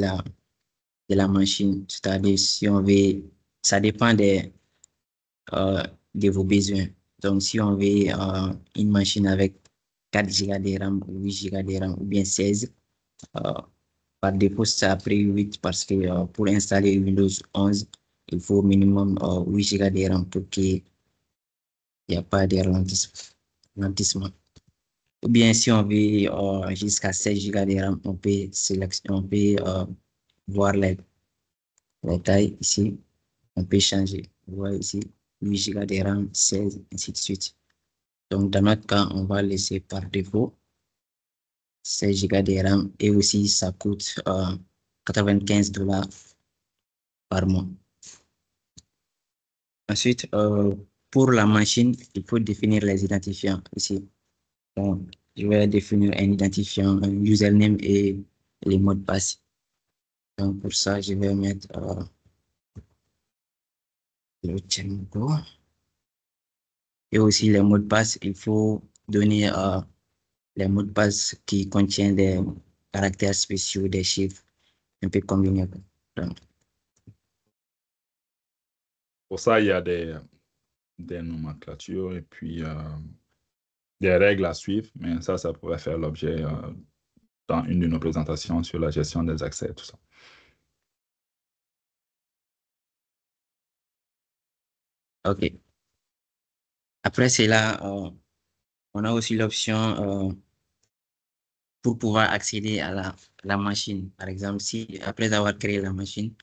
la machine, c'est-à-dire si on veut, ça dépend de vos besoins. Donc, si on veut une machine avec 4 Go de RAM, 8 Go de RAM ou bien 16, par défaut, ça a pris 8 parce que pour installer Windows 11, il faut au minimum 8 Go de RAM pour qu'il n'y ait pas de ralentissement. Ou bien si on veut jusqu'à 16 Go de RAM, on peut voir les tailles ici. On peut changer. Vous voyez ici, 8 Go de RAM, 16, ainsi de suite. Donc, dans notre cas, on va laisser par défaut 16 Go de RAM et aussi ça coûte $95 par mois. Ensuite, pour la machine, il faut définir les identifiants ici. Donc, je vais définir un identifiant, un username et les mots de passe. Donc, pour ça, je vais mettre le Django. Et aussi les mots de passe, il faut donner les mots de passe qui contiennent des caractères spéciaux, des chiffres un peu combinés. Donc, Pour ça, il y a des nomenclatures et puis des règles à suivre, mais ça pourrait faire l'objet dans une de nos présentations sur la gestion des accès, tout ça. OK. Après cela, on a aussi l'option pour pouvoir accéder à la machine. Par exemple, si après avoir créé la machine,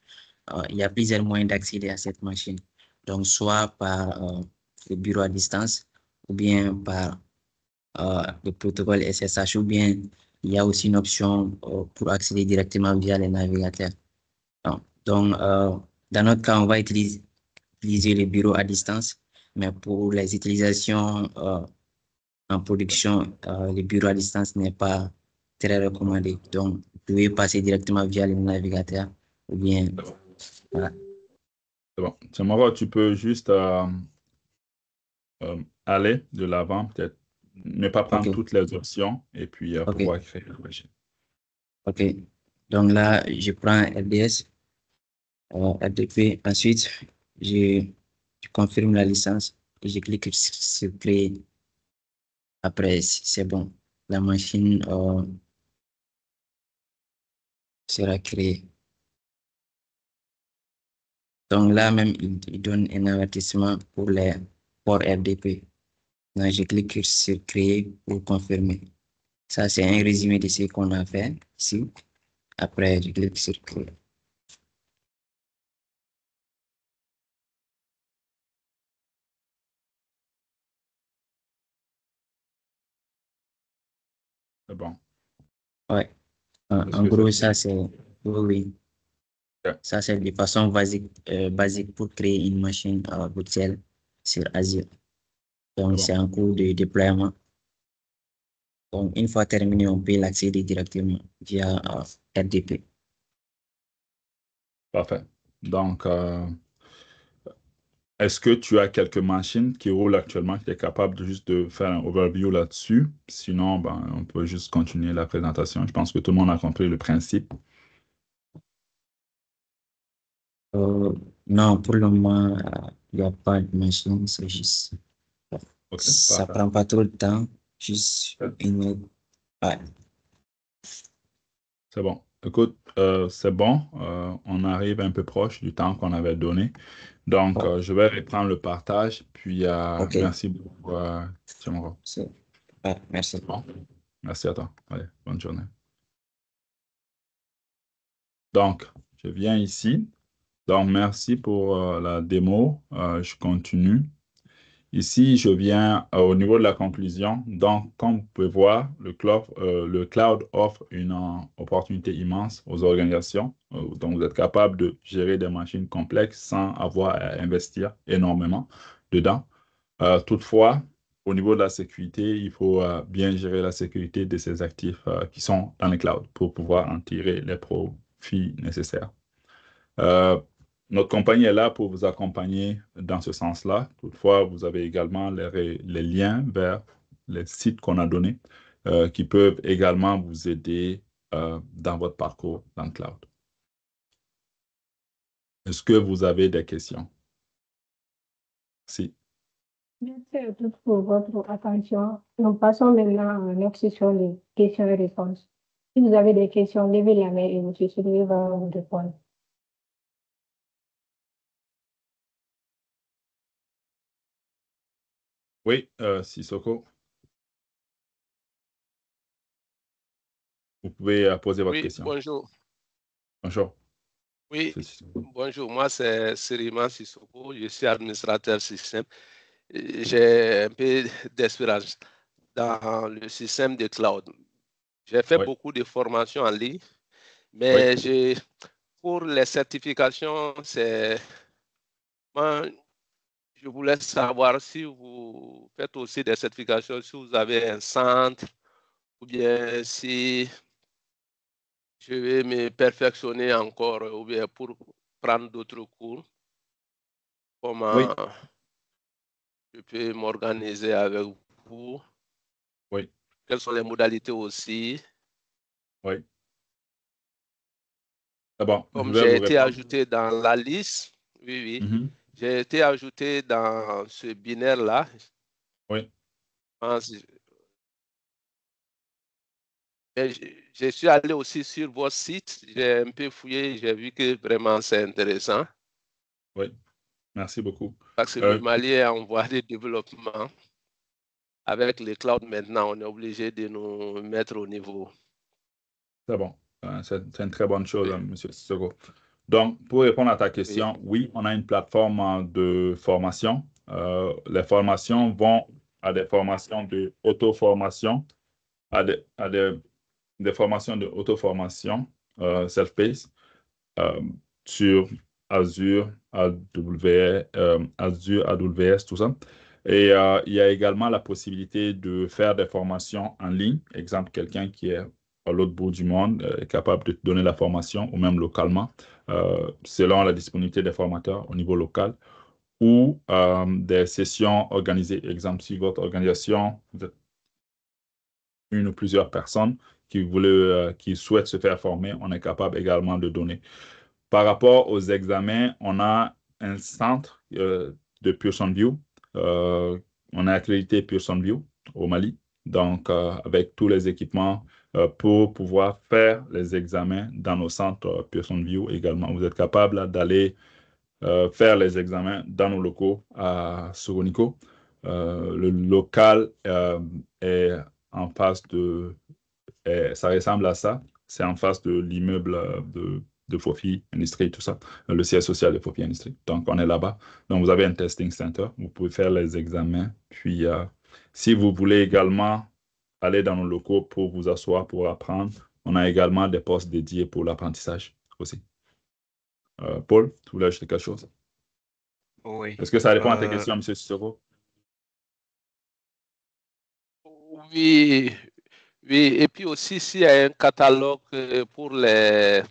il y a plusieurs moyens d'accéder à cette machine. Donc, soit par le bureau à distance, ou bien par le protocole SSH, ou bien il y a aussi une option pour accéder directement via les navigateurs. Donc, dans notre cas, on va utiliser le bureau à distance, mais pour les utilisations en production, le bureau à distance n'est pas très recommandé. Donc, vous pouvez passer directement via le navigateur ou bien. Voilà. C'est bon. Tiamoro, tu peux juste aller de l'avant, peut-être ne pas prendre OK. toutes les options et puis OK. pouvoir créer la machine. OK. Donc là, je prends RDS, RDP. Ensuite, je confirme la licence et je clique sur créer. Après, c'est bon. La machine sera créée. Donc là même, il donne un avertissement pour les ports RDP. Donc, je clique sur créer pour confirmer. Ça, c'est un résumé de ce qu'on a fait ici. Après, je clique sur créer. C'est bon. Ouais. En Est-ce que gros, c'est ça, c'est. Oui. OK. Ça, c'est de façon basique pour créer une machine virtuelle sur Azure. Donc, C'est c'est bon. en cours de déploiement. Donc, une fois terminé, on peut l'accéder directement via RDP. Parfait. Donc, est-ce que tu as quelques machines qui roulent actuellement, qui est capable de juste de faire un overview là-dessus? Sinon, ben, on peut juste continuer la présentation. Je pense que tout le monde a compris le principe. Non, pour le moment, il n'y a pas de machine, c'est juste. OK, Ça parfait. prend pas trop de temps, juste une. Ouais. C'est bon. Écoute, c'est bon. On arrive un peu proche du temps qu'on avait donné. Donc, je vais reprendre le partage. Puis, OK. merci beaucoup, Tiamoro. Ouais, merci. Bon, merci à toi. Allez, bonne journée. Donc, je viens ici. Donc, merci pour la démo. Je continue. Ici, je viens au niveau de la conclusion. Donc, comme vous pouvez voir, le cloud offre une opportunité immense aux organisations. Donc, vous êtes capable de gérer des machines complexes sans avoir à investir énormément dedans. Toutefois, au niveau de la sécurité, il faut bien gérer la sécurité de ces actifs qui sont dans le cloud pour pouvoir en tirer les profits nécessaires. Euh, Notre compagnie est là pour vous accompagner dans ce sens-là. Toutefois, vous avez également les liens vers les sites qu'on a donnés qui peuvent également vous aider dans votre parcours dans le cloud. Est-ce que vous avez des questions? Si. Merci à tous pour votre attention. Nous passons maintenant à notre session de questions et réponses. Si vous avez des questions, levez la main et M. Sylvie va vous répondre. Oui, Sissoko. Vous pouvez poser votre Oui, question. bonjour. Bonjour. Oui, C'est- bonjour. Moi, c'est Sirima Sissoko. Je suis administrateur système. J'ai un peu d'expérience dans le système de cloud. J'ai fait Oui. beaucoup de formations en ligne, Oui. mais pour les certifications, moi, je voulais savoir si vous faites aussi des certifications, si vous avez un centre, ou bien si je vais me perfectionner encore, ou bien pour prendre d'autres cours, Oui. comment je peux m'organiser avec vous, Oui. quelles sont les modalités aussi. Oui. D'abord, je Comme vais j'ai vous été répondre. ajouté dans la liste, oui, Mhm. j'ai été ajouté dans ce binaire-là. Oui. Je suis allé aussi sur votre site, j'ai un peu fouillé, j'ai vu que vraiment c'est intéressant Oui. Merci beaucoup. parce que le Mali est en voie de développement. Avec les clouds maintenant, on est obligé de nous mettre au niveau. C'est bon. C'est une très bonne chose, Oui. M. Sissoko. Donc, pour répondre à ta Oui. question, oui, on a une plateforme de formation. Les formations vont à des formations de auto-formation, à des formations de auto-formation, self-paced, sur Azure, Azure, AWS, tout ça. Et il y a également la possibilité de faire des formations en ligne. Exemple, quelqu'un qui est à l'autre bout du monde est capable de te donner la formation, ou même localement, selon la disponibilité des formateurs au niveau local, ou des sessions organisées. Exemple, si votre organisation, vous êtes une ou plusieurs personnes qui souhaitent se faire former, on est capable également de donner. Par rapport aux examens, on a un centre de Pearson VUE. On a accrédité Pearson VUE au Mali, donc avec tous les équipements pour pouvoir faire les examens dans nos centres Pearson VUE également. Vous êtes capable d'aller faire les examens dans nos locaux à Soronico. Le local est en face ça ressemble à ça. C'est en face de l'immeuble de Fofi Industrie, tout ça, le siège social de Fofi Industrie. Donc, on est là-bas. Donc, vous avez un testing center. Vous pouvez faire les examens. Puis, si vous voulez également aller dans nos locaux pour vous asseoir, pour apprendre, on a également des postes dédiés pour l'apprentissage aussi. Paul, tu voulais ajouter quelque chose? Oui. Est-ce que ça répond à tes questions, M. Sissoko? Oui, oui. Et puis aussi, s'il y a un catalogue pour les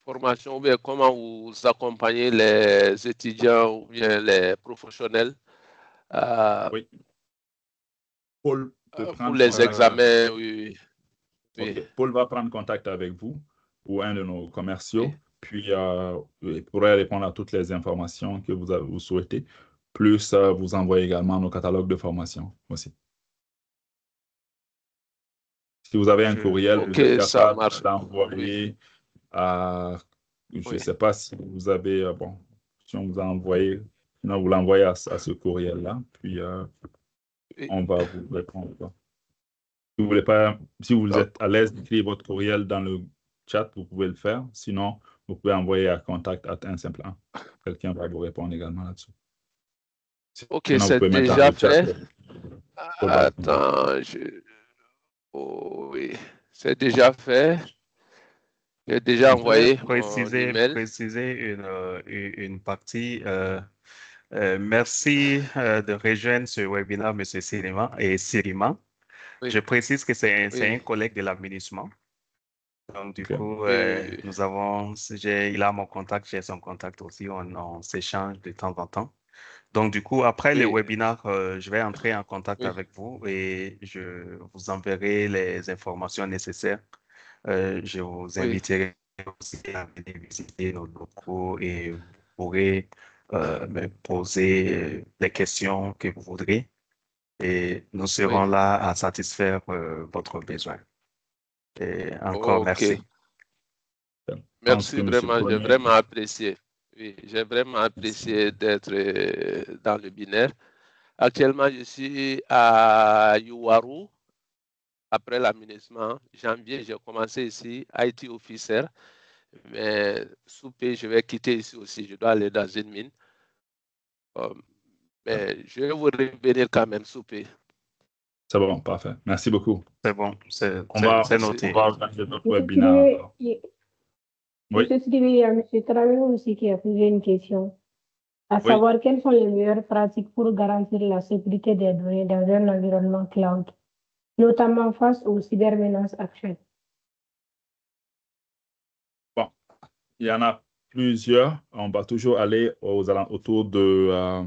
formations, ou bien comment vous accompagnez les étudiants ou bien les professionnels Oui. Paul pour les examens, oui. OK. Paul va prendre contact avec vous ou un de nos commerciaux, Oui. puis il pourrait répondre à toutes les informations que vous souhaitez, plus vous envoyer également nos catalogues de formation aussi. Si vous avez un courriel, vous êtes OK, ça capable marche. Oui. d'envoyer à, je ne Oui. sais pas si vous avez, bon, si on vous a envoyé, sinon vous l'envoyez à ce courriel-là, puis Oui. on va vous répondre. Si vous voulez pas, si vous êtes à l'aise d'écrire votre courriel dans le chat, vous pouvez le faire. Sinon, vous pouvez envoyer à contact@1simple1. Quelqu'un va vous répondre également là-dessus. OK, Sinon, vous c'est pouvez mettre dans déjà le chat. fait. Paul va répondre. Attends, oh, oui, c'est déjà fait. J'ai déjà Je voulais envoyé mon email. préciser une partie. Merci de rejoindre ce webinaire, M. Sirima. Oui. Je précise que c'est Oui. un collègue de l'aménagement. Donc, du OK. coup, Oui. il a mon contact, j'ai son contact aussi, on s'échange de temps en temps. Donc, du coup, après le Oui. webinaire, je vais entrer en contact Oui. avec vous et je vous enverrai les informations nécessaires. Je vous Oui. inviterai aussi à venir visiter nos locaux et vous pourrez me poser les questions que vous voudrez et nous serons Oui. là à satisfaire votre besoin. Et encore OK. merci. Je pense que Merci M. vraiment, j'ai Bonnier, vraiment apprécié. Oui, j'ai vraiment apprécié d'être dans le binaire. Actuellement, je suis à Yuwaru, après l'aménagement. Janvier, j'ai commencé ici, IT officer. Mais sous peu, je vais quitter ici aussi. Je dois aller dans une mine. Mais je vais vous revenir quand même sous peu. C'est bon, parfait. Merci beaucoup. C'est bon, On va noté. organiser notre Monsieur webinaire. Sidibé, Oui, Monsieur Sidibé, il y a M. Traoré aussi qui a posé une question, à oui. savoir quelles sont les meilleures pratiques pour garantir la sécurité des données dans un environnement cloud, notamment face aux cybermenaces actuelles. Bon, il y en a plusieurs. On va toujours aller autour de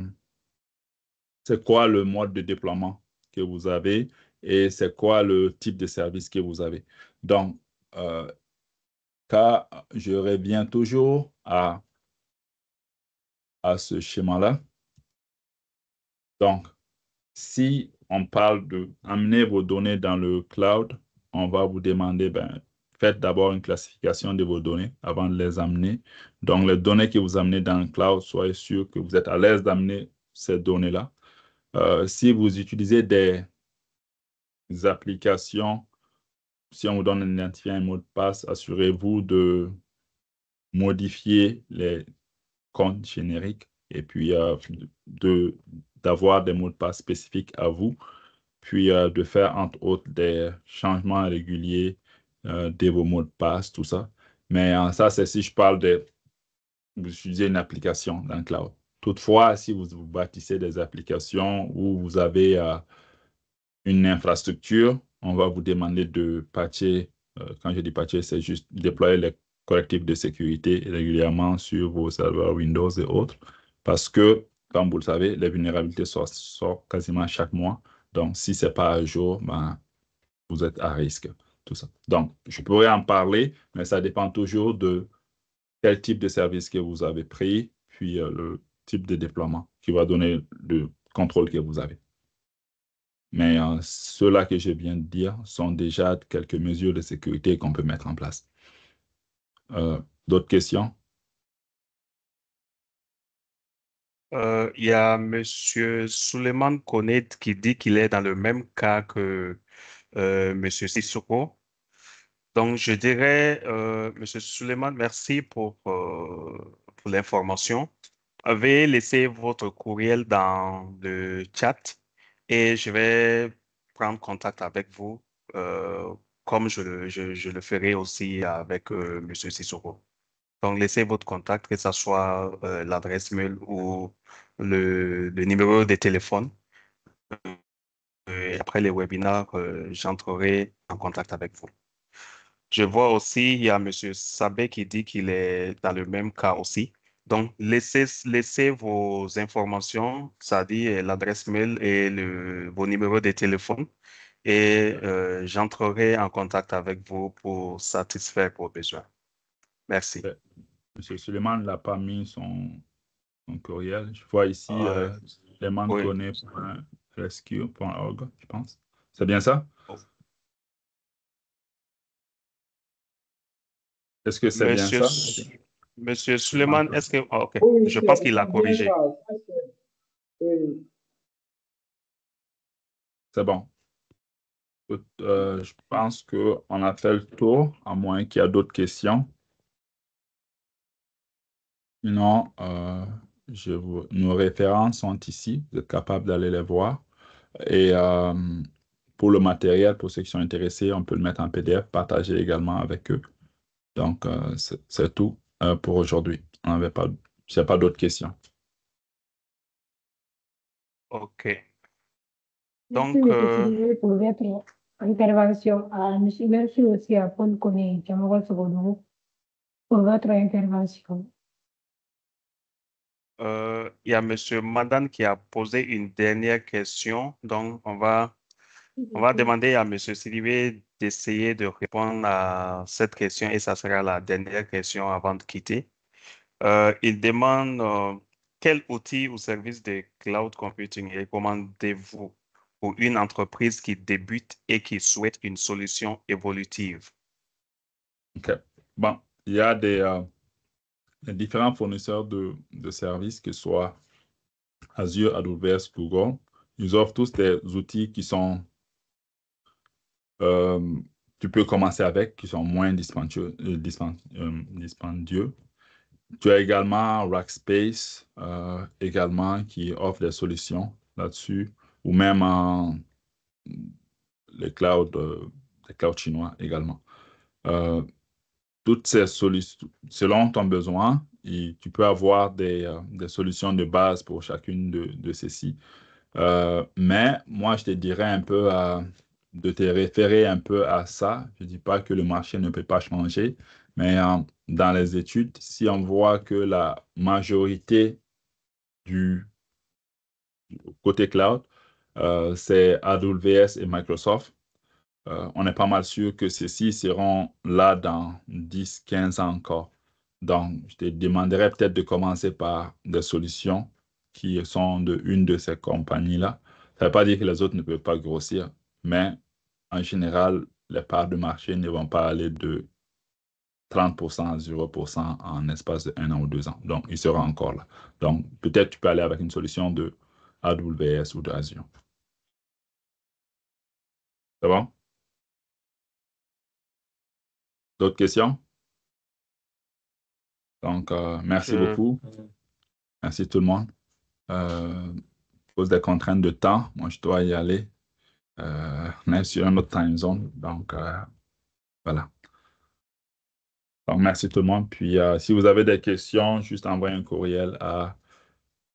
c'est quoi le mode de déploiement que vous avez et c'est quoi le type de service que vous avez. Donc, car je reviens toujours à ce schéma-là. Donc, si on parle d'amener vos données dans le cloud, on va vous demander, faites d'abord une classification de vos données avant de les amener. Donc, les données que vous amenez dans le cloud, soyez sûr que vous êtes à l'aise d'amener ces données-là. Si vous utilisez des applications, si on vous donne un identifiant, un mot de passe, assurez-vous de modifier les comptes génériques et puis d'avoir des mots de passe spécifiques à vous, puis de faire entre autres des changements réguliers de vos mots de passe, tout ça. Mais ça, c'est si je parle vous utilisez une application dans le cloud. Toutefois, si vous bâtissez des applications où vous avez une infrastructure, on va vous demander de patcher. Quand je dis patcher, c'est juste déployer les correctifs de sécurité régulièrement sur vos serveurs Windows et autres. Parce que, comme vous le savez, les vulnérabilités sortent quasiment chaque mois. Donc, si ce n'est pas à jour, vous êtes à risque. Tout ça. Donc, je pourrais en parler, mais ça dépend toujours de quel type de service que vous avez pris, puis le type de déploiement qui va donner le contrôle que vous avez. Mais ceux-là que je viens de dire sont déjà quelques mesures de sécurité qu'on peut mettre en place. D'autres questions? Il y a M. Suleiman Konet qui dit qu'il est dans le même cas que M. Sissoko. Donc, je dirais, M. Suleiman, merci pour l'information. Veuillez laisser votre courriel dans le chat et je vais prendre contact avec vous, comme je le ferai aussi avec M. Sissoko. Donc, laissez votre contact, que ce soit l'adresse mail ou le numéro de téléphone. Et après les webinaires, j'entrerai en contact avec vous. Je vois aussi, il y a M. Sabé qui dit qu'il est dans le même cas aussi. Donc, laissez vos informations, c'est-à-dire l'adresse mail et vos numéros de téléphone, et j'entrerai en contact avec vous pour satisfaire vos besoins. Merci. M. Suleiman n'a pas mis son courriel. Je vois ici suleiman.rescue.org, je pense. C'est bien ça? Est-ce que c'est bien ça? Monsieur Suleiman, est-ce que... OK. Oui, Je pense qu'il a corrigé. C'est bon. Je pense qu'on a fait le tour, à moins qu'il y ait d'autres questions. Sinon, nos références sont ici. Vous êtes capable d'aller les voir. Et pour le matériel, pour ceux qui sont intéressés, on peut le mettre en PDF, partager également avec eux. Donc, c'est tout pour aujourd'hui. S'il n'y a pas d'autres questions. OK. Merci, Donc, M. Sidibé, pour votre intervention. Merci aussi à Paul Koné Djamawal Sogodo pour votre intervention. il y a M. Madan qui a posé une dernière question. Donc, on va demander à M. Sidibé d'essayer de répondre à cette question et ça sera la dernière question avant de quitter. Il demande quel outil ou service de cloud computing recommandez-vous pour une entreprise qui débute et qui souhaite une solution évolutive? OK. Bon, il y a des différents fournisseurs de services, que ce soit Azure, AWS, Google. Ils offrent tous des outils qui sont tu peux commencer avec, qui sont moins dispendieux. Tu as également Rackspace, également, qui offre des solutions là-dessus, ou même les clouds chinois également. Toutes ces solutions, selon ton besoin, tu peux avoir des solutions de base pour chacune de ces-ci. Mais moi, je te dirais un peu de te référer un peu à ça. Je ne dis pas que le marché ne peut pas changer, mais dans les études, si on voit que la majorité du côté cloud, c'est AWS et Microsoft, on est pas mal sûr que ceux-ci seront là dans 10, 15 ans encore. Donc, je te demanderais peut-être de commencer par des solutions qui sont de une de ces compagnies-là. Ça ne veut pas dire que les autres ne peuvent pas grossir, mais en général, les parts de marché ne vont pas aller de 30% à 0% en espace de 1 an ou 2 ans. Donc, il sera encore là. Donc, peut-être tu peux aller avec une solution de AWS ou de Azure. C'est bon? D'autres questions? Donc, merci beaucoup. Merci tout le monde. À cause des contraintes de temps, moi, je dois y aller. On est sur un autre time zone. Donc, voilà. Donc, merci tout le monde. Puis, si vous avez des questions, juste envoyez un courriel à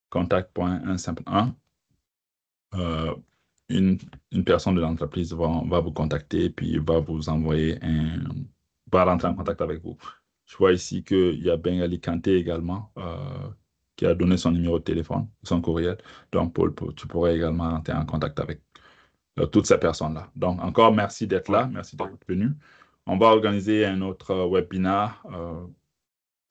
contact.1simple1. Une personne de l'entreprise va vous contacter, puis va vous envoyer va rentrer en contact avec vous. Je vois ici qu'il y a Bengali Kanté également, qui a donné son numéro de téléphone, son courriel. Donc, Paul, tu pourrais également rentrer en contact avec toutes ces personnes-là. Donc, encore merci d'être là, merci d'être venu. On va organiser un autre webinaire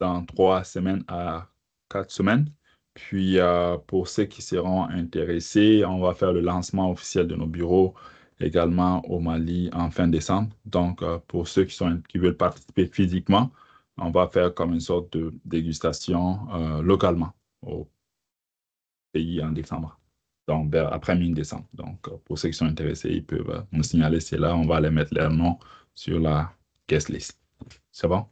dans 3 semaines à 4 semaines. Puis, pour ceux qui seront intéressés, on va faire le lancement officiel de nos bureaux également au Mali en fin décembre. Donc, pour ceux qui veulent participer physiquement, on va faire comme une sorte de dégustation localement au pays en décembre. Donc, après mi-décembre. Donc, pour ceux qui sont intéressés, ils peuvent nous signaler, c'est là, on va aller mettre leur nom sur la guest list. C'est bon?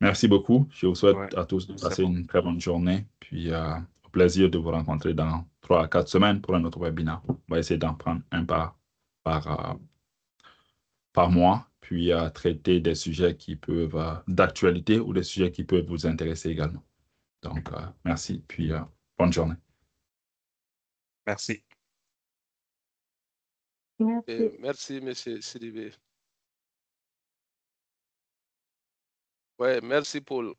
Merci beaucoup. Je vous souhaite à tous de passer une très bonne journée. Puis, au plaisir de vous rencontrer dans 3 à 4 semaines pour un autre webinaire. On va essayer d'en prendre un par mois, puis traiter des sujets qui peuvent, d'actualité ou des sujets qui peuvent vous intéresser également. Donc, merci, puis bonne journée. Merci. Merci. Merci, M. Sidibé. Ouais, merci, Paul.